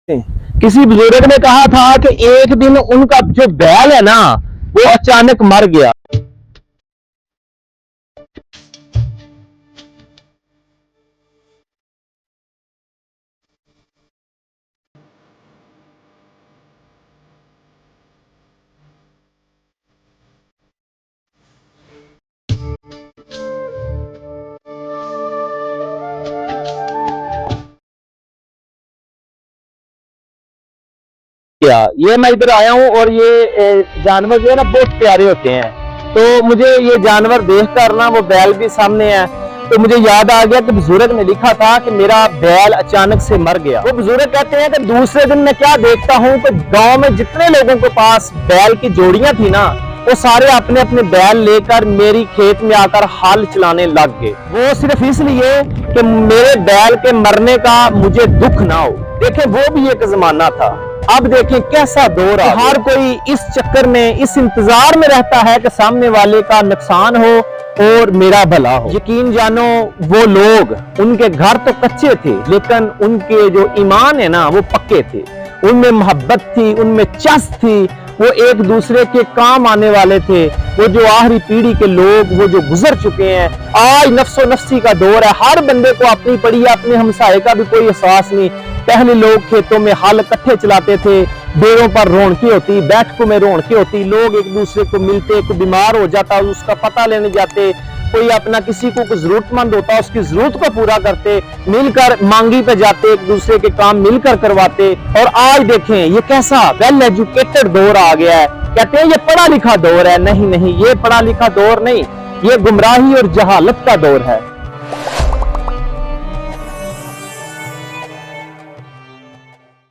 किसी बुजुर्ग ने कहा था कि एक दिन उनका जो बैल है ना वो अचानक मर गया। ये मैं इधर आया हूँ और ये जानवर जो है ना बहुत प्यारे होते हैं। तो मुझे ये जानवर देख कर ना, वो बैल भी सामने है, तो मुझे याद आ गया कि बुजुर्ग ने लिखा था कि मेरा बैल अचानक से मर गया। वो बुजुर्ग कहते हैं कि दूसरे दिन मैं क्या देखता हूँ कि गांव में जितने लोगों के पास बैल की जोड़ियां थी ना, वो सारे अपने अपने बैल लेकर मेरी खेत में आकर हाल चलाने लग गए। वो सिर्फ इसलिए कि मेरे बैल के मरने का मुझे दुख ना हो। देखे वो भी एक जमाना था, अब देखें कैसा दौर है। हर कोई इस चक्कर में, इस इंतजार में रहता है कि सामने वाले का नुकसान हो और मेरा भला हो। यकीन जानो वो लोग, उनके घर तो कच्चे थे लेकिन उनके जो ईमान है ना वो पक्के थे। उनमें मोहब्बत थी, उनमें चस थी, वो एक दूसरे के काम आने वाले थे। वो जो आखिरी पीढ़ी के लोग, वो जो गुजर चुके हैं, आज नफ्सो नफ्सी का दौर है। हर बंदे को अपनी पड़ी है, अपने हमसाये का भी कोई एहसास नहीं। पहले लोग खेतों में हल इकट्ठे चलाते थे, बेड़ों पर रौनकें होती, बैठकों में रौनकें होती, लोग एक दूसरे को मिलते, कोई बीमार हो जाता उसका पता लेने जाते, कोई अपना किसी को जरूरतमंद होता उसकी जरूरत को पूरा करते, मिलकर मांगी पे जाते, एक दूसरे के काम मिलकर करवाते। और आज देखें ये कैसा वेल एजुकेटेड दौर आ गया है। कहते हैं ये पढ़ा लिखा दौर है, नहीं नहीं, ये पढ़ा लिखा दौर नहीं, ये गुमराही और जहालत का दौर है।